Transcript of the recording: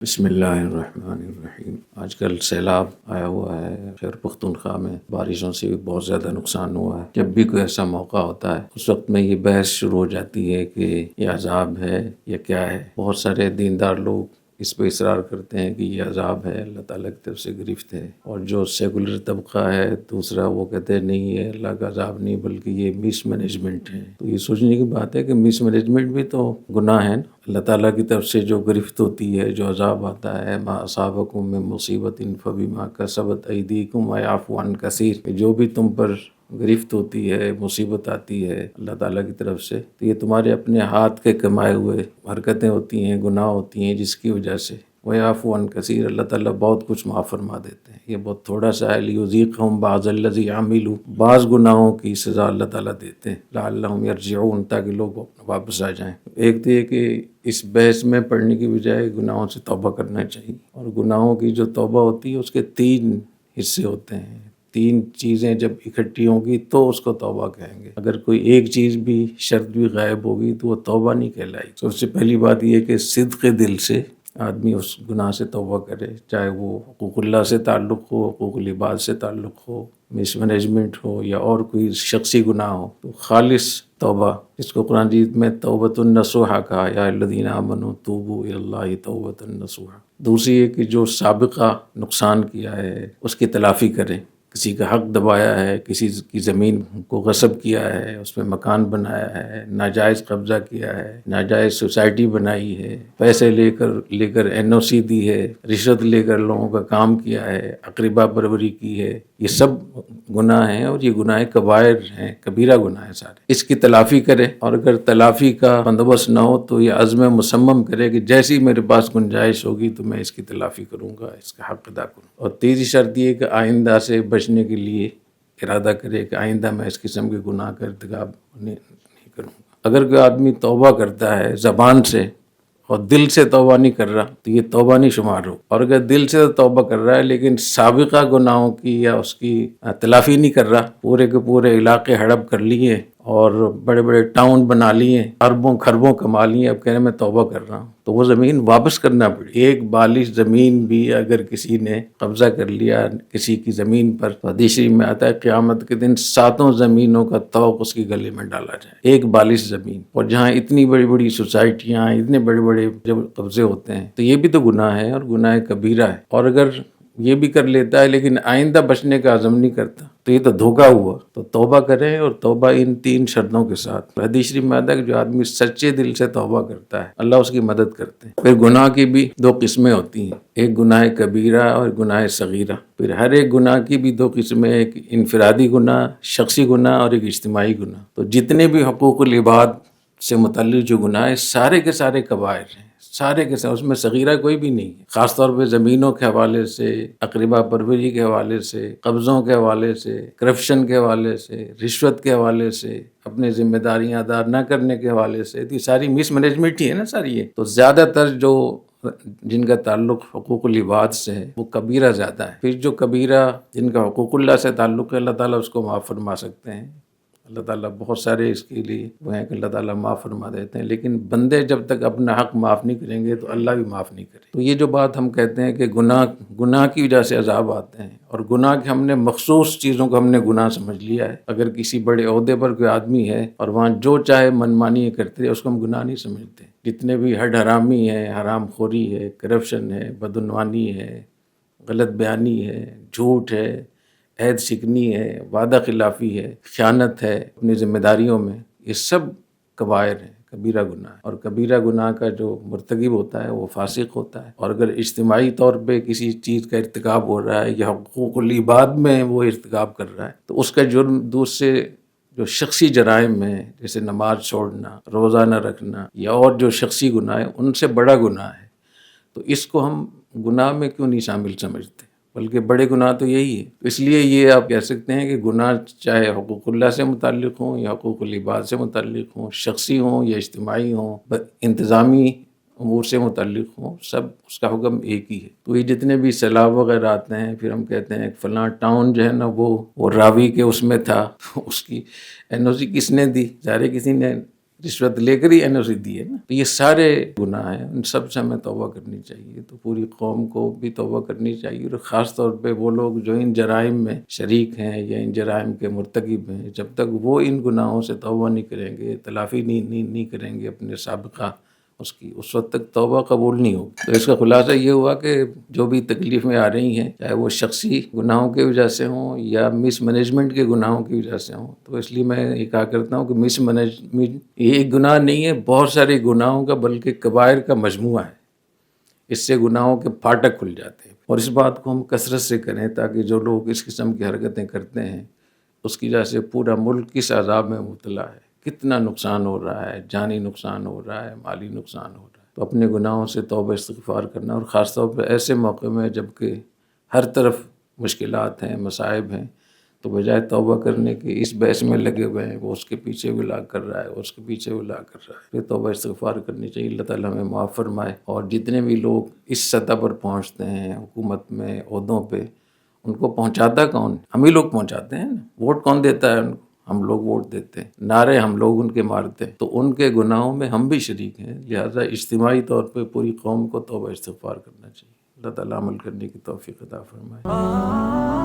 بسم اللہ الرحمن الرحیم۔ آج کل سیلاب آیا ہوا ہے خیبر پختونخوا میں، بارشوں سے بھی بہت زیادہ نقصان ہوا ہے۔ جب بھی کوئی ایسا موقع ہوتا ہے اس وقت میں یہ بحث شروع ہو جاتی ہے کہ یہ عذاب ہے یا کیا ہے۔ بہت سارے دیندار لوگ اس پہ اصرار کرتے ہیں کہ یہ عذاب ہے، اللہ تعالیٰ کی طرف سے گرفت ہے، اور جو سیکولر طبقہ ہے دوسرا وہ کہتے ہیں نہیں ہے اللہ کا عذاب نہیں بلکہ یہ مس مینجمنٹ ہے۔ تو یہ سوچنے کی بات ہے کہ مس مینجمنٹ بھی تو گناہ ہے نا۔ اللہ تعالیٰ کی طرف سے جو گرفت ہوتی ہے، جو عذاب آتا ہے، ما اصابکم من مصیبت فبما کسبت ایدیکم ویعفو عن کثیر، جو بھی تم پر گرفت ہوتی ہے، مصیبت آتی ہے اللہ تعالیٰ کی طرف سے، تو یہ تمہارے اپنے ہاتھ کے کمائے ہوئے حرکتیں ہوتی ہیں، گناہ ہوتی ہیں، جس کی وجہ سے ویعفو عن کثیر، اللہ تعالیٰ بہت کچھ معاف فرما دیتے ہیں۔ یہ بہت تھوڑا سا ہے، لیذیقہم بعض الذی عملوا، بعض گناہوں کی سزا اللہ تعالیٰ دیتے ہیں، لعلہم یرجعون، تاکہ لوگ واپس آ جائیں۔ ایک تو یہ کہ اس بحث میں پڑھنے کی بجائے گناہوں سے توبہ کرنا چاہیے، اور گناہوں کی جو توبہ ہوتی ہے اس کے 3 حصے ہوتے ہیں۔ 3 چیزیں جب اکٹھی ہوں گی تو اس کو توبہ کہیں گے۔ اگر کوئی ایک چیز بھی شرط بھی غائب ہوگی تو وہ توبہ نہیں کہلائے گی۔ سب سے پہلی بات یہ کہ صدق دل سے آدمی اس گناہ سے توبہ کرے، چاہے وہ حقوق اللہ سے تعلق ہو، حقوق العباد سے تعلق ہو، مس مینجمنٹ ہو، یا اور کوئی شخصی گناہ ہو، تو خالص توبہ، جس کو قرآن مجید میں توبۃ النصوحہ کہا، یا الذین آمنوا توبوا الی اللہ توبۃ النصوحہ۔ دوسری یہ کہ جو سابقہ نقصان کیا ہے اس کی تلافی کرے، کسی کا حق دبایا ہے، کسی کی زمین کو غصب کیا ہے، اس میں مکان بنایا ہے، ناجائز قبضہ کیا ہے، ناجائز سوسائٹی بنائی ہے، پیسے لے کر NOC دی ہے، رشوت لے کر لوگوں کا کام کیا ہے، اقربا پروری کی ہے، یہ سب گناہ ہیں، اور یہ گناہ کبائر ہیں، کبیرہ گناہ ہیں سارے۔ اس کی تلافی کرے، اور اگر تلافی کا بندوبست نہ ہو تو یہ عزم مصمم کرے کہ جیسی میرے پاس گنجائش ہوگی تو میں اس کی تلافی کروں گا، اس کا حق ادا کروں۔ اور تیسری شرط یہ کہ آئندہ سے بچنے کے لیے ارادہ کرے کہ آئندہ میں اس قسم کے گناہ کا ارتکاب نہیں کروں گا۔ اگر کوئی آدمی توبہ کرتا ہے زبان سے اور دل سے توبہ نہیں کر رہا تو یہ توبہ نہیں شمار ہو، اور اگر دل سے توبہ کر رہا ہے لیکن سابقہ گناہوں کی یا اس کی تلافی نہیں کر رہا، پورے کے پورے علاقے ہڑپ کر لیے اور بڑے بڑے ٹاؤن بنا لیے، اربوں خربوں کما لیے، اب کہنے میں توبہ کر رہا ہوں، تو وہ زمین واپس کرنا پڑے۔ ایک بالش زمین بھی اگر کسی نے قبضہ کر لیا کسی کی زمین پر، تو حدیث شریف میں آتا ہے قیامت کے دن 7 زمینوں کا طوق اس کی گلے میں ڈالا جائے، ایک بالش زمین۔ اور جہاں اتنی بڑی بڑی سوسائٹیاں، اتنے بڑے بڑے جب قبضے ہوتے ہیں تو یہ بھی تو گناہ ہے، اور گناہ کبیرہ ہے۔ اور اگر یہ بھی کر لیتا ہے لیکن آئندہ بچنے کا عزم نہیں کرتا تو یہ تو دھوکہ ہوا۔ تو توبہ کریں، اور توبہ ان 3 شرطوں کے ساتھ۔ حدیث شریف میں آتا ہے کہ جو آدمی سچے دل سے توبہ کرتا ہے اللہ اس کی مدد کرتے ہیں۔ پھر گناہ کی بھی 2 قسمیں ہوتی ہیں، ایک گناہ کبیرہ اور گناہ صغیرہ۔ پھر ہر ایک گناہ کی بھی 2 قسمیں، ایک انفرادی گناہ، شخصی گناہ، اور ایک اجتماعی گناہ۔ تو جتنے بھی حقوق العباد سے متعلق جو گناہ ہیں سارے کے سارے کبائر ہیں، سارے کے سارے، اس میں صغیرہ کوئی بھی نہیں ہے۔ خاص طور پہ زمینوں کے حوالے سے، اقربا پروری کے حوالے سے، قبضوں کے حوالے سے، کرپشن کے حوالے سے، رشوت کے حوالے سے، اپنے ذمہ داریاں ادا نہ کرنے کے حوالے سے، یہ ساری مس مینجمنٹ ہی ہے نا ساری یہ۔ تو زیادہ تر جو جن کا تعلق حقوق العباد سے ہے وہ کبیرہ زیادہ ہے۔ پھر جو کبیرہ جن کا حقوق اللہ سے تعلق ہے اللہ تعالیٰ اس کو معاف فرما سکتے ہیں، اللہ تعالیٰ بہت سارے اس کے لیے وہ ہیں کہ اللہ تعالیٰ معاف فرما دیتے ہیں، لیکن بندے جب تک اپنا حق معاف نہیں کریں گے تو اللہ بھی معاف نہیں کرے۔ تو یہ جو بات ہم کہتے ہیں کہ گناہ کی وجہ سے عذاب آتے ہیں، اور گناہ کے ہم نے مخصوص چیزوں کو ہم نے گناہ سمجھ لیا ہے۔ اگر کسی بڑے عہدے پر کوئی آدمی ہے اور وہاں جو چاہے منمانی کرتے اس کو ہم گناہ نہیں سمجھتے۔ جتنے بھی ہڈ حرامی ہے، حرام خوری ہے، کرپشن ہے، بدعنوانی ہے، غلط بیانی ہے، جھوٹ ہے، عہد شکنی ہے، وعدہ خلافی ہے، خیانت ہے اپنی ذمہ داریوں میں، یہ سب کبائر ہیں، کبیرہ گناہ ہے۔ اور کبیرہ گناہ کا جو مرتکب ہوتا ہے وہ فاسق ہوتا ہے۔ اور اگر اجتماعی طور پہ کسی چیز کا ارتکاب ہو رہا ہے یا حقوق العباد میں وہ ارتکاب کر رہا ہے تو اس کا جرم دوسرے جو شخصی جرائم ہیں، جیسے نماز چھوڑنا، روزہ نہ رکھنا، یا اور جو شخصی گناہ ہیں ان سے بڑا گناہ ہے۔ تو اس کو ہم گناہ میں کیوں نہیں شامل سمجھتے، بلکہ بڑے گناہ تو یہی ہے۔ اس لیے یہ آپ کہہ سکتے ہیں کہ گناہ چاہے حقوق اللہ سے متعلق ہوں یا حقوق العباد سے متعلق ہوں، شخصی ہوں یا اجتماعی ہوں، انتظامی امور سے متعلق ہوں، سب اس کا حکم ایک ہی ہے۔ تو یہ جتنے بھی سیلاب وغیرہ آتے ہیں پھر ہم کہتے ہیں کہ فلاں ٹاؤن جو ہے نا وہ راوی کے اس میں تھا، تو اس کی NOC کس نے دی؟ ظاہر کسی نے رشوت لے کر ہی NOC دی ہے نا. تو یہ سارے گناہ ہیں، ان سب سے ہمیں توبہ کرنی چاہیے. تو پوری قوم کو بھی توبہ کرنی چاہیے، اور خاص طور پہ وہ لوگ جو ان جرائم میں شریک ہیں یا ان جرائم کے مرتکب ہیں، جب تک وہ ان گناہوں سے توبہ نہیں کریں گے، تلافی نہیں کریں گے اپنے سابقہ کی، اس وقت تک توبہ قبول نہیں ہوگی. تو اس کا خلاصہ یہ ہوا کہ جو بھی تکلیفیں آ رہی ہیں، چاہے وہ شخصی گناہوں کی وجہ سے ہوں یا مس مینجمنٹ کے گناہوں کی وجہ سے ہوں، تو اس لیے میں یہ کہا کرتا ہوں کہ مس مینجمنٹ یہ ایک گناہ نہیں ہے، بہت سارے گناہوں کا بلکہ کبائر کا مجموعہ ہے. اس سے گناہوں کے پھاٹک کھل جاتے ہیں، اور اس بات کو ہم کثرت سے کریں تاکہ جو لوگ اس قسم کی حرکتیں کرتے ہیں اس کی وجہ سے پورا ملک کس عذاب میں مبتلا ہے، کتنا نقصان ہو رہا ہے، جانی نقصان ہو رہا ہے، مالی نقصان ہو رہا ہے. تو اپنے گناہوں سے توبہ استغفار کرنا، اور خاص طور پہ ایسے موقع میں جب کہ ہر طرف مشکلات ہیں، مصائب ہیں، تو بجائے توبہ کرنے کے اس بحث میں لگے ہوئے ہیں، وہ اس کے پیچھے بھی لاگ کر رہا ہے، اس کے پیچھے بھی لاگ کر رہا ہے. پھر توبہ استغفار کرنی چاہیے. اللہ تعالیٰ ہمیں معاف فرمائے. اور جتنے بھی لوگ اس سطح پر پہنچتے ہیں حکومت میں، عہدوں پہ، ان کو پہنچاتا کون؟ ہم ہی لوگ پہنچاتے ہیں نا. ووٹ کون دیتا ہے ان کو؟ ہم لوگ ووٹ دیتے ہیں، نعرے ہم لوگ ان کے مارتے ہیں. تو ان کے گناہوں میں ہم بھی شریک ہیں، لہٰذا اجتماعی طور پہ پوری قوم کو توبہ استغفار کرنا چاہیے. اللہ تعالیٰ عمل کرنے کی توفیق عطا فرمائے.